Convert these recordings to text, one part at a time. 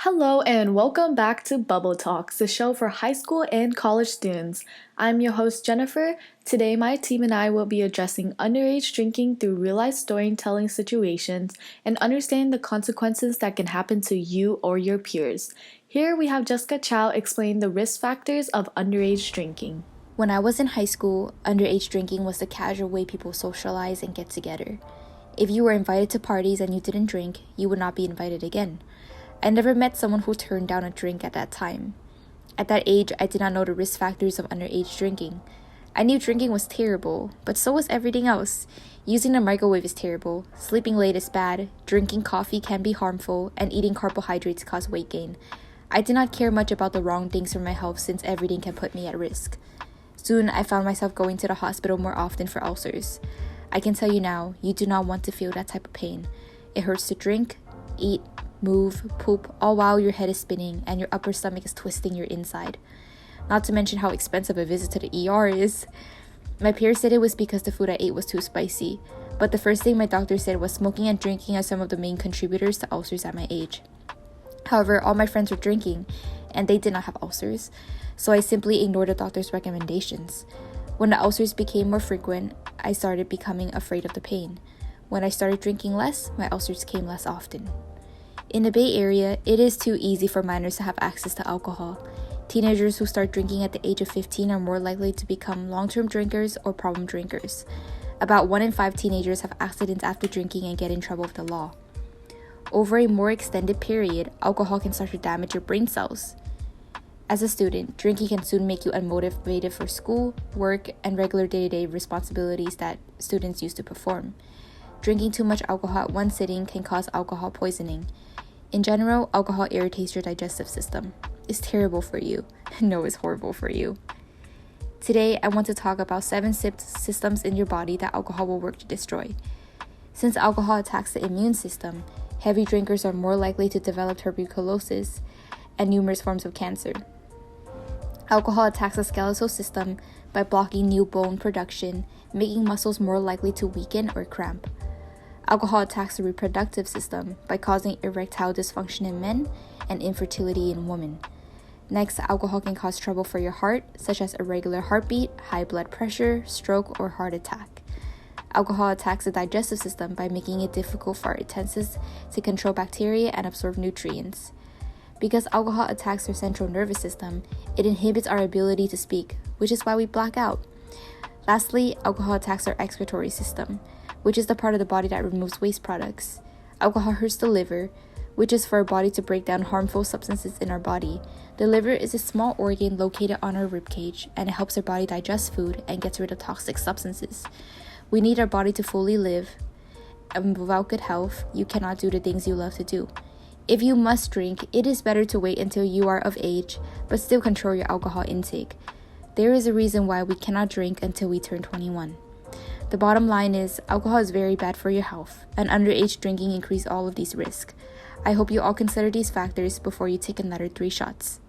Hello and welcome back to Bubble Talks, the show for high school and college students. I'm your host Jennifer. Today my team and I will be addressing underage drinking through real-life storytelling situations and understanding the consequences that can happen to you or your peers. Here we have Jessica Chow explain the risk factors of underage drinking. When I was in high school, underage drinking was the casual way people socialize and get together. If you were invited to parties and you didn't drink, you would not be invited again. I never met someone who turned down a drink at that time. At that age, I did not know the risk factors of underage drinking. I knew drinking was terrible, but so was everything else. Using the microwave is terrible, sleeping late is bad, drinking coffee can be harmful, and eating carbohydrates cause weight gain. I did not care much about the wrong things for my health since everything can put me at risk. Soon, I found myself going to the hospital more often for ulcers. I can tell you now, you do not want to feel that type of pain. It hurts to drink, eat, move, poop, all while your head is spinning and your upper stomach is twisting your inside. Not to mention how expensive a visit to the ER is. My peers said it was because the food I ate was too spicy, but the first thing my doctor said was smoking and drinking are some of the main contributors to ulcers at my age. However, all my friends were drinking, and they did not have ulcers, so I simply ignored the doctor's recommendations. When the ulcers became more frequent, I started becoming afraid of the pain. When I started drinking less, my ulcers came less often. In the Bay Area, it is too easy for minors to have access to alcohol. Teenagers who start drinking at the age of 15 are more likely to become long-term drinkers or problem drinkers. About 1 in 5 teenagers have accidents after drinking and get in trouble with the law. Over a more extended period, alcohol can start to damage your brain cells. As a student, drinking can soon make you unmotivated for school, work, and regular day-to-day responsibilities that students used to perform. Drinking too much alcohol at one sitting can cause alcohol poisoning. In general, alcohol irritates your digestive system. It's terrible for you. No, it's horrible for you. Today, I want to talk about 7 systems in your body that alcohol will work to destroy. Since alcohol attacks the immune system, heavy drinkers are more likely to develop tuberculosis and numerous forms of cancer. Alcohol attacks the skeletal system by blocking new bone production, making muscles more likely to weaken or cramp. Alcohol attacks the reproductive system by causing erectile dysfunction in men and infertility in women. Next, alcohol can cause trouble for your heart, such as irregular heartbeat, high blood pressure, stroke, or heart attack. Alcohol attacks the digestive system by making it difficult for our intestines to control bacteria and absorb nutrients. Because alcohol attacks our central nervous system, it inhibits our ability to speak, which is why we black out. Lastly, alcohol attacks our excretory system, which is the part of the body that removes waste products. Alcohol hurts the liver, which is for our body to break down harmful substances in our body. The liver is a small organ located on our ribcage, and it helps our body digest food and gets rid of toxic substances. We need our body to fully live, and without good health, you cannot do the things you love to do. If you must drink, it is better to wait until you are of age, but still control your alcohol intake. There is a reason why we cannot drink until we turn 21. The bottom line is, alcohol is very bad for your health, and underage drinking increases all of these risks. I hope you all consider these factors before you take another 3 shots.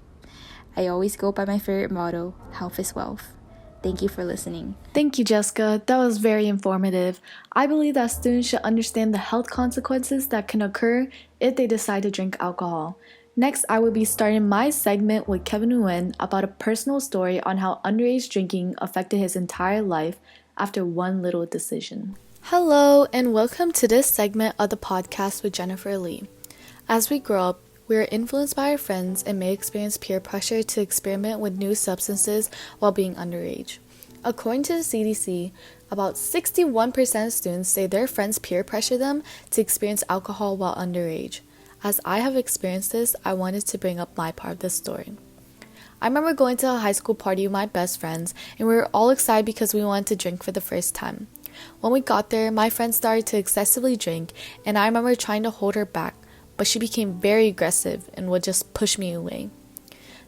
I always go by my favorite motto, health is wealth. Thank you for listening. Thank you, Jessica. That was very informative. I believe that students should understand the health consequences that can occur if they decide to drink alcohol. Next, I will be starting my segment with Kevin Nguyen about a personal story on how underage drinking affected his entire life after one little decision. Hello, and welcome to this segment of the podcast with Jennifer Lee. As we grow up, we are influenced by our friends and may experience peer pressure to experiment with new substances while being underage. According to the CDC, about 61% of students say their friends peer pressure them to experience alcohol while underage. As I have experienced this, I wanted to bring up my part of this story. I remember going to a high school party with my best friends, and we were all excited because we wanted to drink for the first time. When we got there, my friend started to excessively drink, and I remember trying to hold her back, but she became very aggressive and would just push me away.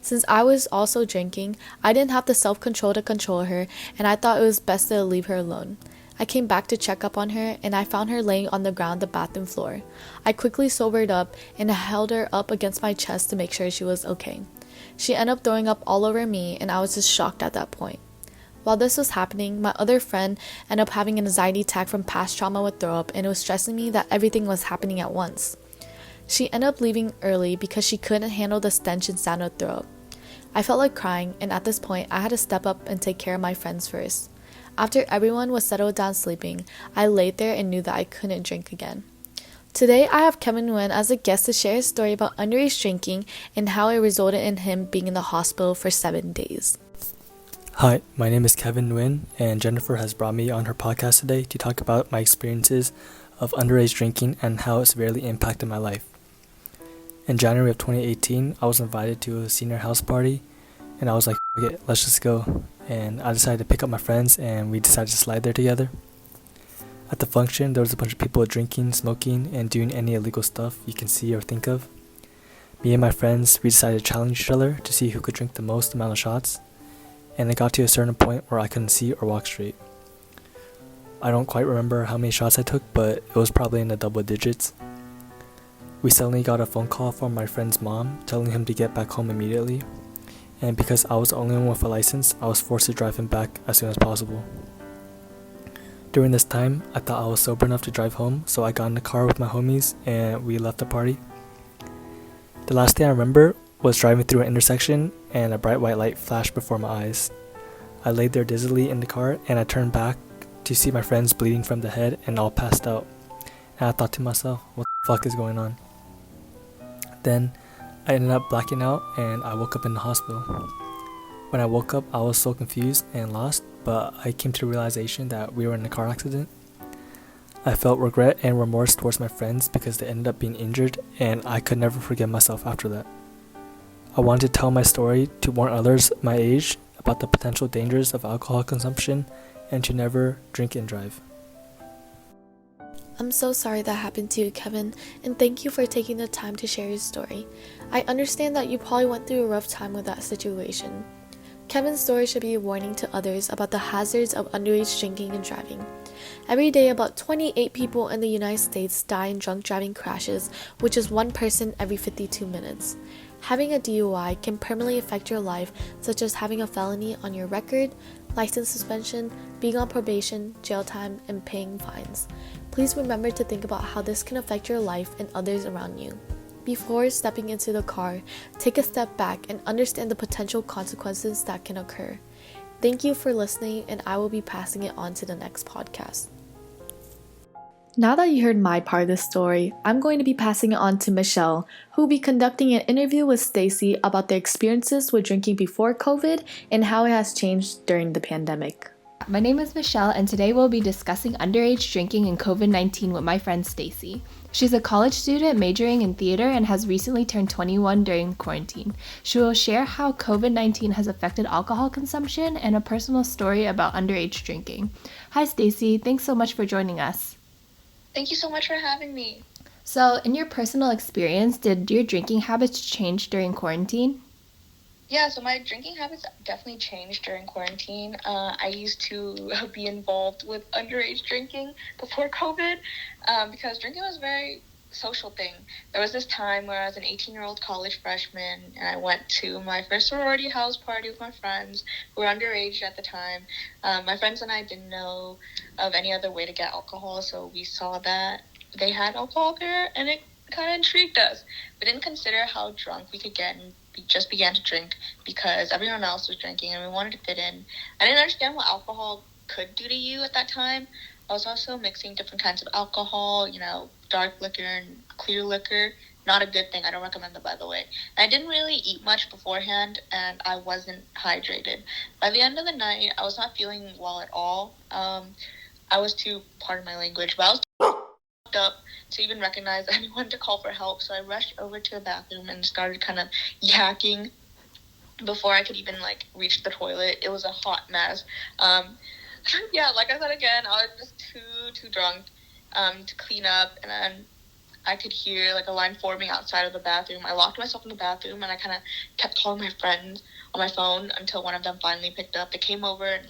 Since I was also drinking, I didn't have the self-control to control her, and I thought it was best to leave her alone. I came back to check up on her, and I found her laying on the ground on the bathroom floor. I quickly sobered up and held her up against my chest to make sure she was okay. She ended up throwing up all over me, and I was just shocked at that point. While this was happening, my other friend ended up having an anxiety attack from past trauma with throw up, and it was stressing me that everything was happening at once. She ended up leaving early because she couldn't handle the stench and sound of her throat. I felt like crying, and at this point, I had to step up and take care of my friends first. After everyone was settled down sleeping, I laid there and knew that I couldn't drink again. Today, I have Kevin Nguyen as a guest to share his story about underage drinking and how it resulted in him being in the hospital for 7 days. Hi, my name is Kevin Nguyen, and Jennifer has brought me on her podcast today to talk about my experiences of underage drinking and how it severely impacted my life. In January of 2018, I was invited to a senior house party, and I was like, okay, let's just go. And I decided to pick up my friends, and we decided to slide there together. At the function, there was a bunch of people drinking, smoking, and doing any illegal stuff you can see or think of. Me and my friends, we decided to challenge each other to see who could drink the most amount of shots, and it got to a certain point where I couldn't see or walk straight. I don't quite remember how many shots I took, but it was probably in the double digits. We suddenly got a phone call from my friend's mom telling him to get back home immediately, and because I was the only one with a license, I was forced to drive him back as soon as possible. During this time, I thought I was sober enough to drive home, so I got in the car with my homies and we left the party. The last thing I remember was driving through an intersection and a bright white light flashed before my eyes. I laid there dizzily in the car and I turned back to see my friends bleeding from the head and all passed out. And I thought to myself, what the fuck is going on? Then I ended up blacking out and I woke up in the hospital. When I woke up, I was so confused and lost, but I came to the realization that we were in a car accident. I felt regret and remorse towards my friends because they ended up being injured, and I could never forgive myself after that. I wanted to tell my story to warn others my age about the potential dangers of alcohol consumption and to never drink and drive. I'm so sorry that happened to you, Kevin, and thank you for taking the time to share your story. I understand that you probably went through a rough time with that situation. Kevin's story should be a warning to others about the hazards of underage drinking and driving. Every day, about 28 people in the United States die in drunk driving crashes, which is one person every 52 minutes. Having a DUI can permanently affect your life, such as having a felony on your record, license suspension, being on probation, jail time, and paying fines. Please remember to think about how this can affect your life and others around you. Before stepping into the car, take a step back and understand the potential consequences that can occur. Thank you for listening, and I will be passing it on to the next podcast. Now that you heard my part of the story, I'm going to be passing it on to Michelle, who will be conducting an interview with Stacy about their experiences with drinking before COVID and how it has changed during the pandemic. My name is Michelle, and today we'll be discussing underage drinking and COVID-19 with my friend Stacy. She's a college student majoring in theater and has recently turned 21 during quarantine. She will share how COVID-19 has affected alcohol consumption and a personal story about underage drinking. Hi Stacy, thanks so much for joining us. Thank you so much for having me. So, in your personal experience, did your drinking habits change during quarantine? Yeah, so my drinking habits definitely changed during quarantine. I used to be involved with underage drinking before COVID because drinking was a very social thing. There was this time where I was an 18-year-old college freshman and I went to my first sorority house party with my friends who were underage at the time. My friends and I didn't know of any other way to get alcohol, so we saw that they had alcohol there and it kind of intrigued us. We didn't consider how drunk we could get and we just began to drink because everyone else was drinking and we wanted to fit in. I didn't understand what alcohol could do to you at that time. I was also mixing different kinds of alcohol, dark liquor and clear liquor. Not a good thing. I don't recommend them, by the way. I didn't really eat much beforehand and I wasn't hydrated. By the end of the night, I was not feeling well at all. I was too, pardon my language, but I was too up to even recognize anyone to call for help. So I rushed over to the bathroom and started kind of yakking before I could even reach the toilet. It was a hot mess. Yeah, like I said again, I was just too drunk to clean up, and then I could hear a line forming outside of the bathroom. I locked myself in the bathroom and I kind of kept calling my friends on my phone until one of them finally picked up. They came over and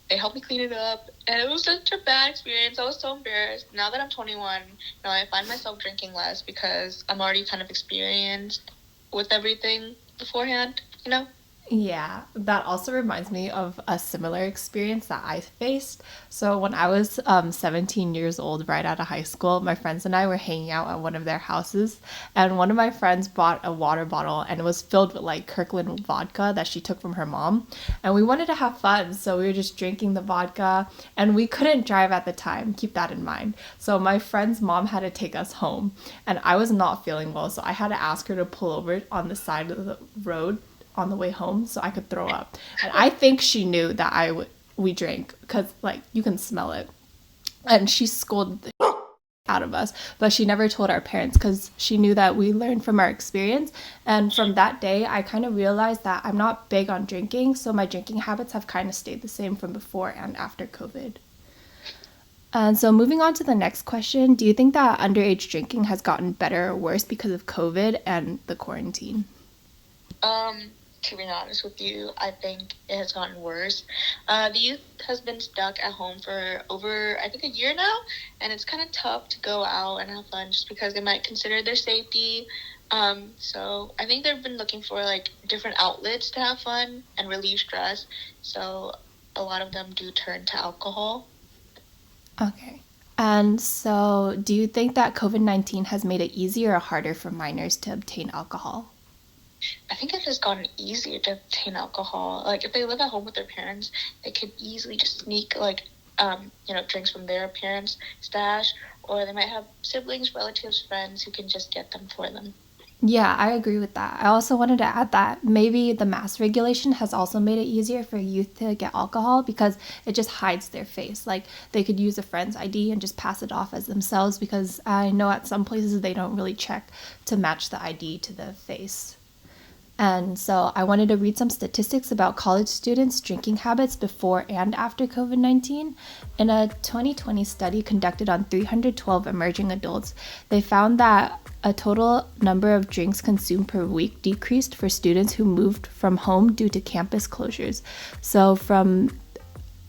they helped me clean it up, and it was such a bad experience. I was so embarrassed. Now that I'm 21, I find myself drinking less because I'm already kind of experienced with everything beforehand. Yeah, that also reminds me of a similar experience that I faced. So when I was 17 years old, right out of high school, my friends and I were hanging out at one of their houses, and one of my friends bought a water bottle, and it was filled with like Kirkland vodka that she took from her mom, and we wanted to have fun, so we were just drinking the vodka, and we couldn't drive at the time. Keep that in mind. So my friend's mom had to take us home, and I was not feeling well, so I had to ask her to pull over on the side of the road on the way home so I could throw up. And I think she knew that we drank because like you can smell it. And she scolded the out of us, but she never told our parents because she knew that we learned from our experience. And from that day, I kind of realized that I'm not big on drinking, so my drinking habits have kind of stayed the same from before and after COVID. And so moving on to the next question, do you think that underage drinking has gotten better or worse because of COVID and the quarantine? To be honest with you, I think it has gotten worse. The youth has been stuck at home for over, I think, a year now, and it's kind of tough to go out and have fun just because they might consider their safety. So I think they've been looking for like different outlets to have fun and relieve stress. So a lot of them do turn to alcohol. Okay. And so, do you think that COVID-19 has made it easier or harder for minors to obtain alcohol? I think it has gotten easier to obtain alcohol. Like if they live at home with their parents, they could easily just sneak like drinks from their parents' stash, or they might have siblings, relatives, friends who can just get them for them. Yeah, I agree with that. I also wanted to add that maybe the mask regulation has also made it easier for youth to get alcohol because it just hides their face. Like they could use a friend's ID and just pass it off as themselves because I know at some places they don't really check to match the ID to the face. And so I wanted to read some statistics about college students' drinking habits before and after COVID 19. In a 2020 study conducted on 312 emerging adults, they found that a total number of drinks consumed per week decreased for students who moved from home due to campus closures. So from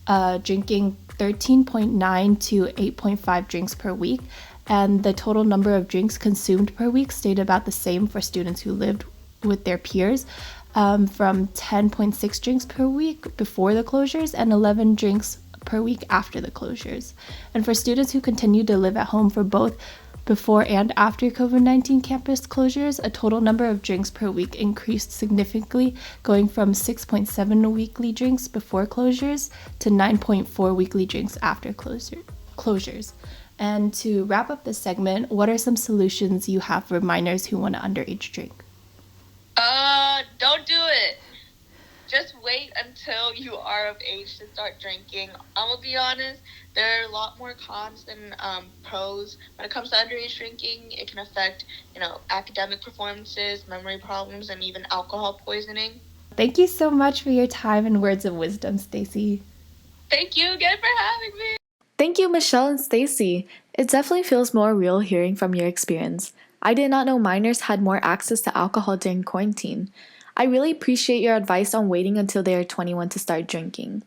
drinking 13.9 to 8.5 drinks per week, and the total number of drinks consumed per week stayed about the same for students who lived with their peers, from 10.6 drinks per week before the closures and 11 drinks per week after the closures. And for students who continued to live at home for both before and after COVID-19 campus closures, a total number of drinks per week increased significantly, going from 6.7 weekly drinks before closures to 9.4 weekly drinks after closures. And to wrap up this segment, what are some solutions you have for minors who want to underage drink? Don't do it. Just wait until you are of age to start drinking. I'm gonna be honest, there are a lot more cons than pros. When it comes to underage drinking, it can affect, academic performances, memory problems, and even alcohol poisoning. Thank you so much for your time and words of wisdom, Stacy. Thank you again for having me. Thank you, Michelle and Stacy. It definitely feels more real hearing from your experience. I did not know minors had more access to alcohol during quarantine. I really appreciate your advice on waiting until they are 21 to start drinking.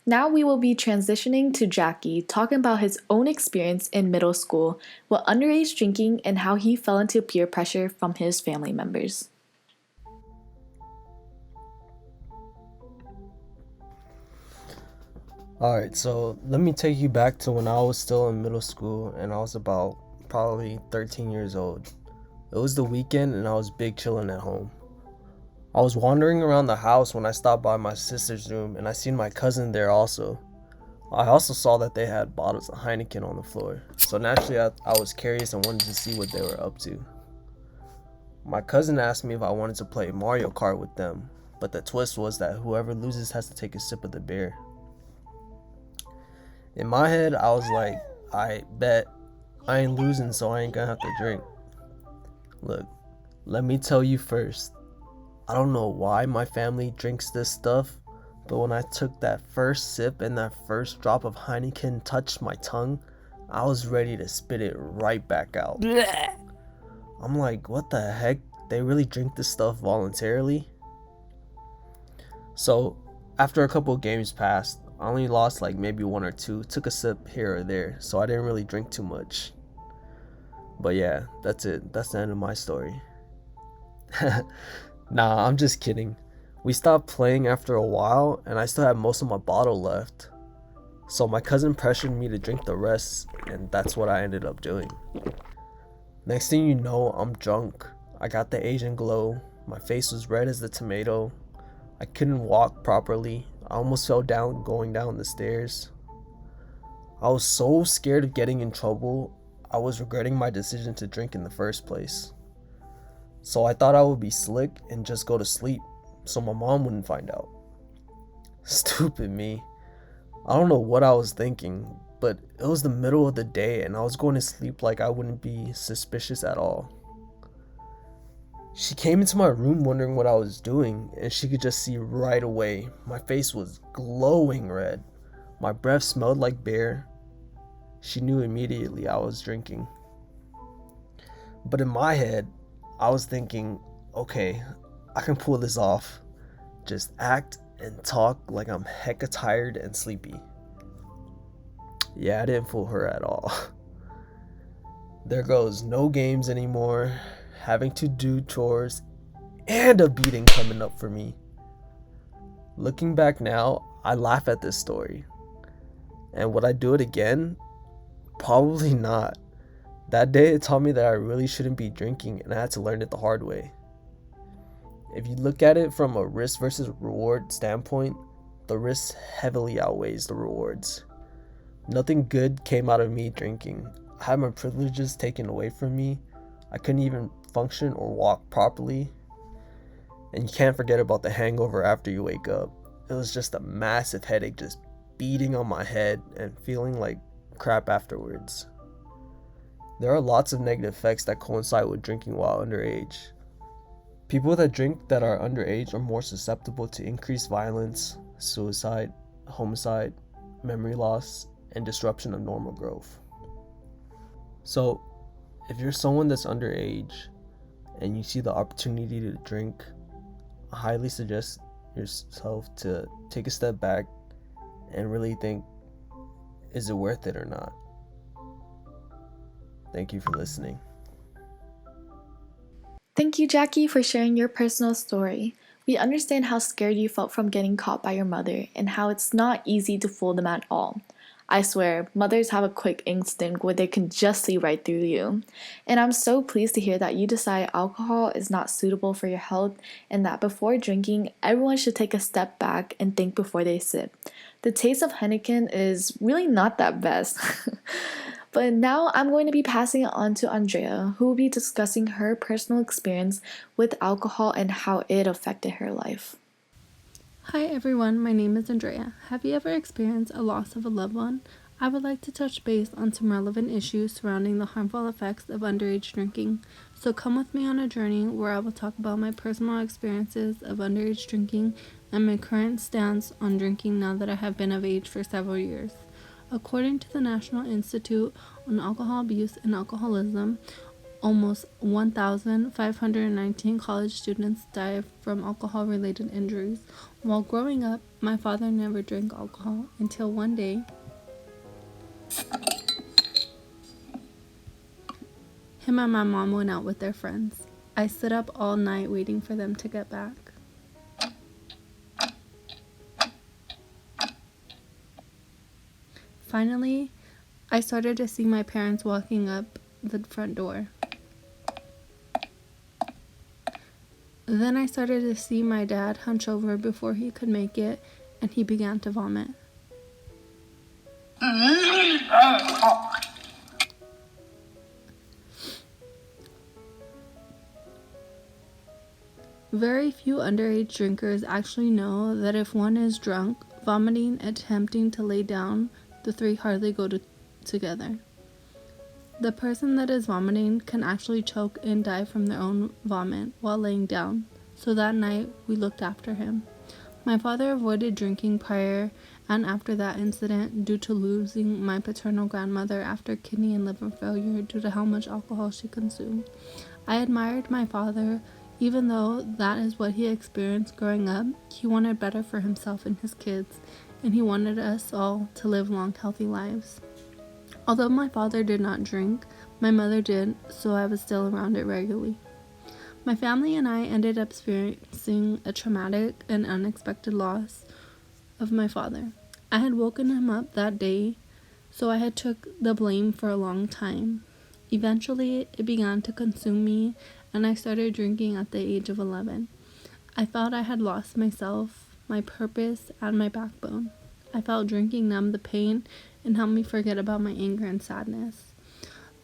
Now we will be transitioning to Jackie, talking about his own experience in middle school with underage drinking and how he fell into peer pressure from his family members. Alright, so let me take you back to when I was still in middle school and I was about probably 13 years old. It was the weekend and I was big chilling at home. I was wandering around the house when I stopped by my sister's room and I seen my cousin there also. I also saw that they had bottles of Heineken on the floor, so naturally I was curious and wanted to see what they were up to. My cousin asked me if I wanted to play Mario Kart with them, but the twist was that whoever loses has to take a sip of the beer. In my head, I was like, I bet I ain't losing, so I ain't gonna have to drink. Look, let me tell you first, I don't know why my family drinks this stuff, but when I took that first sip and that first drop of Heineken touched my tongue, I was ready to spit it right back out. Blech. I'm like, what the heck? They really drink this stuff voluntarily? So, after a couple of games passed, I only lost like maybe one or two, took a sip here or there, so I didn't really drink too much. But yeah, that's it. That's the end of my story. Nah, I'm just kidding. We stopped playing after a while, and I still had most of my bottle left. So my cousin pressured me to drink the rest, and that's what I ended up doing. Next thing you know, I'm drunk. I got the Asian glow. My face was red as the tomato. I couldn't walk properly. I almost fell down going down the stairs. I was so scared of getting in trouble, I was regretting my decision to drink in the first place. So I thought I would be slick and just go to sleep so my mom wouldn't find out. Stupid me. I don't know what I was thinking, but it was the middle of the day and I was going to sleep like I wouldn't be suspicious at all. She came into my room wondering what I was doing, and she could just see right away. My face was glowing red. My breath smelled like beer. She knew immediately I was drinking. But in my head, I was thinking, okay, I can pull this off. Just act and talk like I'm hecka tired and sleepy. Yeah, I didn't fool her at all. There goes no games anymore, having to do chores, and a beating coming up for me. Looking back now, I laugh at this story. And would I do it again? Probably not. That day it taught me that I really shouldn't be drinking, and I had to learn it the hard way. If you look at it from a risk versus reward standpoint, the risk heavily outweighs the rewards. Nothing good came out of me drinking. I had my privileges taken away from me. I couldn't even function or walk properly. And you can't forget about the hangover after you wake up. It was just a massive headache just beating on my head and feeling like crap afterwards. There are lots of negative effects that coincide with drinking while underage. People that drink that are underage are more susceptible to increased violence, suicide, homicide, memory loss, and disruption of normal growth. So, if you're someone that's underage and you see the opportunity to drink, I highly suggest yourself to take a step back and really think, is it worth it or not? Thank you for listening. Thank you, Jackie, for sharing your personal story. We understand how scared you felt from getting caught by your mother and how it's not easy to fool them at all. I swear, mothers have a quick instinct where they can just see right through you. And I'm so pleased to hear that you decide alcohol is not suitable for your health and that before drinking, everyone should take a step back and think before they sip. The taste of Heineken is really not that best. But now I'm going to be passing it on to Andrea, who will be discussing her personal experience with alcohol and how it affected her life. Hi everyone, my name is Andrea. Have you ever experienced a loss of a loved one? I would like to touch base on some relevant issues surrounding the harmful effects of underage drinking. So come with me on a journey where I will talk about my personal experiences of underage drinking and my current stance on drinking now that I have been of age for several years. According to the National Institute on Alcohol Abuse and Alcoholism, almost 1,519 college students die from alcohol-related injuries. While growing up, my father never drank alcohol until one day him and my mom went out with their friends. I stood up all night waiting for them to get back. Finally, I started to see my parents walking up the front door. Then I started to see my dad hunch over before he could make it, and he began to vomit. Very few underage drinkers actually know that if one is drunk, vomiting, and attempting to lay down, the three hardly go together. The person that is vomiting can actually choke and die from their own vomit while laying down, so that night we looked after him. My father avoided drinking prior and after that incident due to losing my paternal grandmother after kidney and liver failure due to how much alcohol she consumed. I admired my father. Even though that is what he experienced growing up, he wanted better for himself and his kids, and he wanted us all to live long, healthy lives. Although my father did not drink, my mother did, so I was still around it regularly. My family and I ended up experiencing a traumatic and unexpected loss of my father. I had woken him up that day, so I had took the blame for a long time. Eventually, it began to consume me, and I started drinking at the age of 11. I felt I had lost myself, my purpose, and my backbone. I felt drinking numbed the pain and helped me forget about my anger and sadness.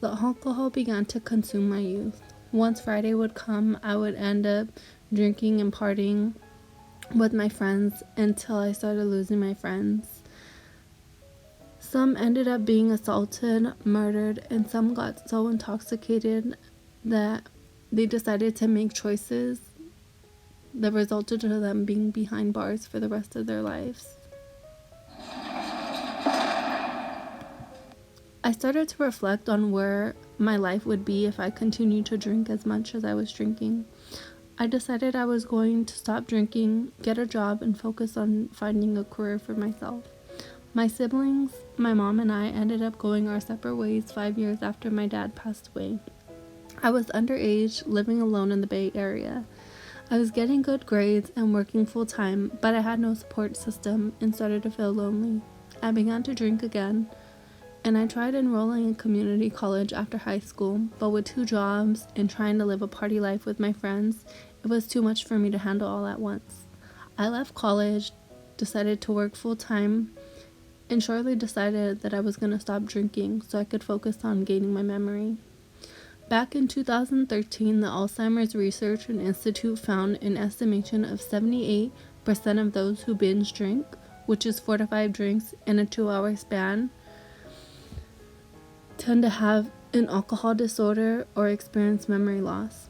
The alcohol began to consume my youth. Once Friday would come, I would end up drinking and partying with my friends until I started losing my friends. Some ended up being assaulted, murdered, and some got so intoxicated that they decided to make choices that resulted to them being behind bars for the rest of their lives. I started to reflect on where my life would be if I continued to drink as much as I was drinking. I decided I was going to stop drinking, get a job, and focus on finding a career for myself. My siblings, my mom, and I ended up going our separate ways 5 years after my dad passed away. I was underage, living alone in the Bay Area. I was getting good grades and working full-time, but I had no support system and started to feel lonely. I began to drink again, and I tried enrolling in community college after high school, but with 2 jobs and trying to live a party life with my friends, it was too much for me to handle all at once. I left college, decided to work full-time, and shortly decided that I was going to stop drinking so I could focus on gaining my memory. Back in 2013, the Alzheimer's Research and Institute found an estimation of 78% of those who binge drink, which is 4 to 5 drinks in a 2-hour span, tend to have an alcohol disorder or experience memory loss.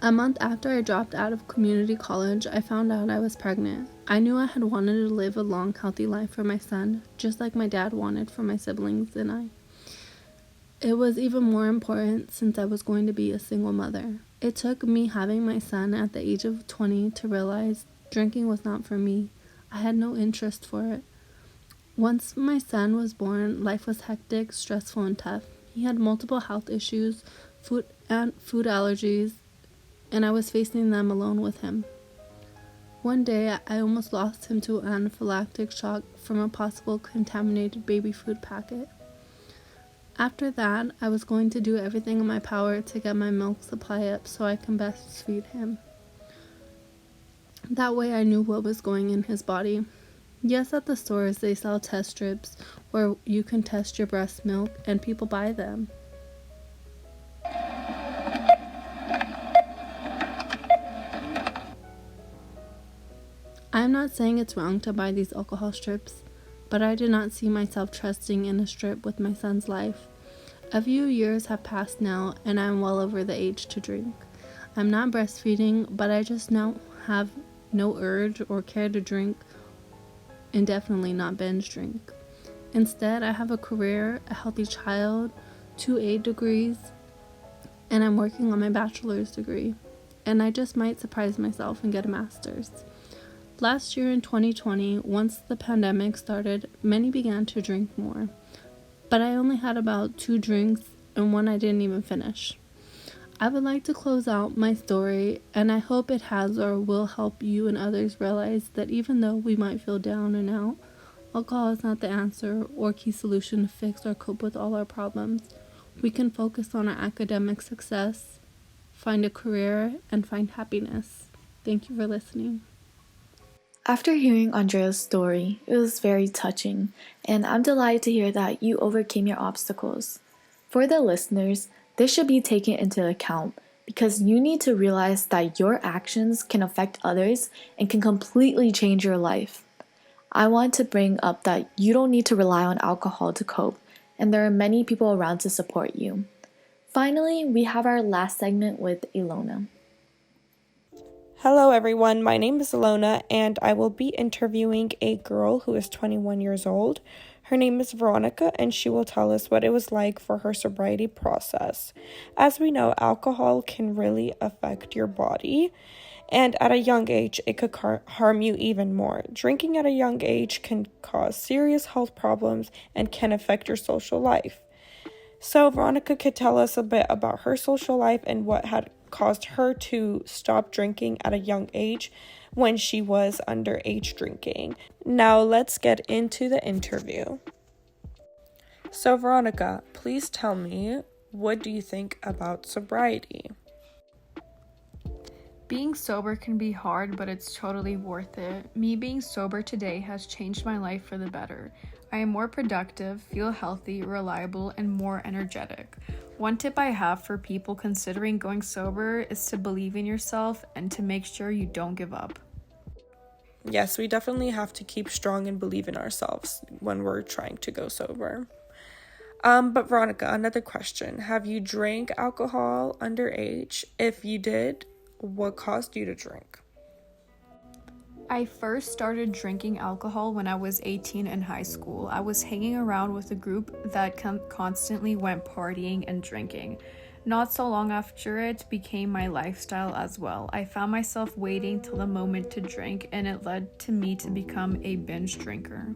A month after I dropped out of community college, I found out I was pregnant. I knew I had wanted to live a long, healthy life for my son, just like my dad wanted for my siblings and I. It was even more important since I was going to be a single mother. It took me having my son at the age of 20 to realize drinking was not for me. I had no interest for it. Once my son was born, life was hectic, stressful, and tough. He had multiple health issues, food allergies, and I was facing them alone with him. One day, I almost lost him to anaphylactic shock from a possible contaminated baby food packet. After that, I was going to do everything in my power to get my milk supply up so I can breastfeed him. That way I knew what was going in his body. Yes, at the stores they sell test strips where you can test your breast milk and people buy them. I'm not saying it's wrong to buy these alcohol strips, but I did not see myself trusting in a strip with my son's life. A few years have passed now, and I'm well over the age to drink. I'm not breastfeeding, but I just now have no urge or care to drink, and definitely not binge drink. Instead, I have a career, a healthy child, 2 A degrees, and I'm working on my bachelor's degree. And I just might surprise myself and get a master's. Last year in 2020, once the pandemic started, many began to drink more. But I only had about 2 drinks and one I didn't even finish. I would like to close out my story, and I hope it has or will help you and others realize that even though we might feel down and out, alcohol is not the answer or key solution to fix or cope with all our problems. We can focus on our academic success, find a career, and find happiness. Thank you for listening. After hearing Andrea's story, it was very touching, and I'm delighted to hear that you overcame your obstacles. For the listeners, this should be taken into account because you need to realize that your actions can affect others and can completely change your life. I want to bring up that you don't need to rely on alcohol to cope, and there are many people around to support you. Finally, we have our last segment with Ilona. Hello everyone, my name is Alona and I will be interviewing a girl who is 21 years old. Her name is Veronica and she will tell us what it was like for her sobriety process. As we know, alcohol can really affect your body and at a young age it could harm you even more. Drinking at a young age can cause serious health problems and can affect your social life. So Veronica could tell us a bit about her social life and what had caused her to stop drinking at a young age when she was underage drinking. Now let's get into the interview. So Veronica, please tell me, what do you think about sobriety? Being sober can be hard, but it's totally worth it. Me being sober today has changed my life for the better. I am more productive, feel healthy, reliable, and more energetic. One tip I have for people considering going sober is to believe in yourself and to make sure you don't give up. Yes, we definitely have to keep strong and believe in ourselves when we're trying to go sober. But Veronica, another question. Have you drank alcohol underage? If you did, what caused you to drink? I first started drinking alcohol when I was 18 in high school. I was hanging around with a group that constantly went partying and drinking. Not so long after it became my lifestyle as well. I found myself waiting till the moment to drink, and it led to me to become a binge drinker.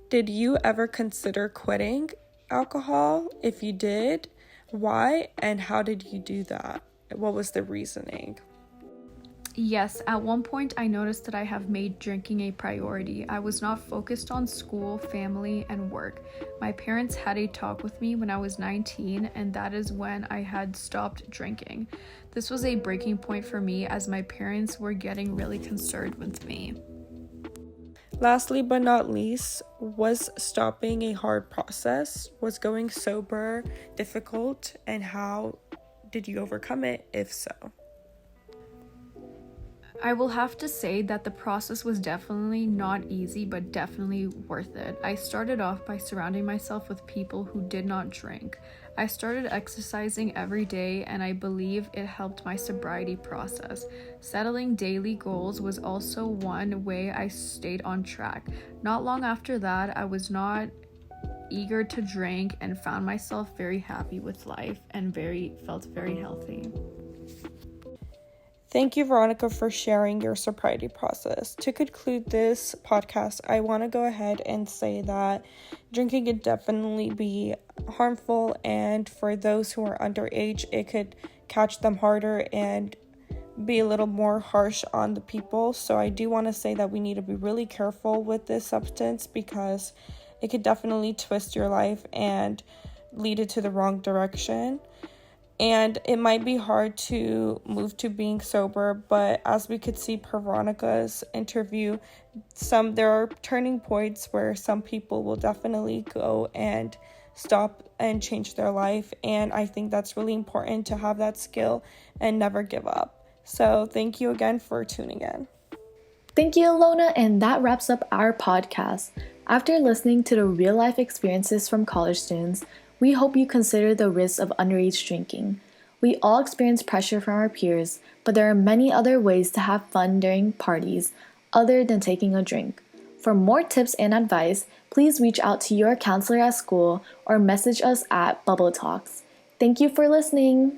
Did you ever consider quitting alcohol? If you did, why and how did you do that? What was the reasoning? Yes, at one point I noticed that I have made drinking a priority. I was not focused on school, family, and work. My parents had a talk with me when I was 19, and that is when I had stopped drinking. This was a breaking point for me as my parents were getting really concerned with me. Lastly but not least, was stopping a hard process? Was going sober difficult, and how did you overcome it, if so? I will have to say that the process was definitely not easy, but definitely worth it. I started off by surrounding myself with people who did not drink. I started exercising every day, and I believe it helped my sobriety process. Settling daily goals was also one way I stayed on track. Not long after that, I was not eager to drink and found myself very happy with life and felt very healthy. Thank you, Veronica, for sharing your sobriety process. To conclude this podcast, I want to go ahead and say that drinking could definitely be harmful, and for those who are underage, it could catch them harder and be a little more harsh on the people. So I do want to say that we need to be really careful with this substance because it could definitely twist your life and lead it to the wrong direction. And it might be hard to move to being sober, but as we could see per Veronica's interview, there are turning points where some people will definitely go and stop and change their life. And I think that's really important to have that skill and never give up. So thank you again for tuning in. Thank you, Alona, and that wraps up our podcast. After listening to the real-life experiences from college students, we hope you consider the risks of underage drinking. We all experience pressure from our peers, but there are many other ways to have fun during parties other than taking a drink. For more tips and advice, please reach out to your counselor at school or message us at Bubble Talks. Thank you for listening.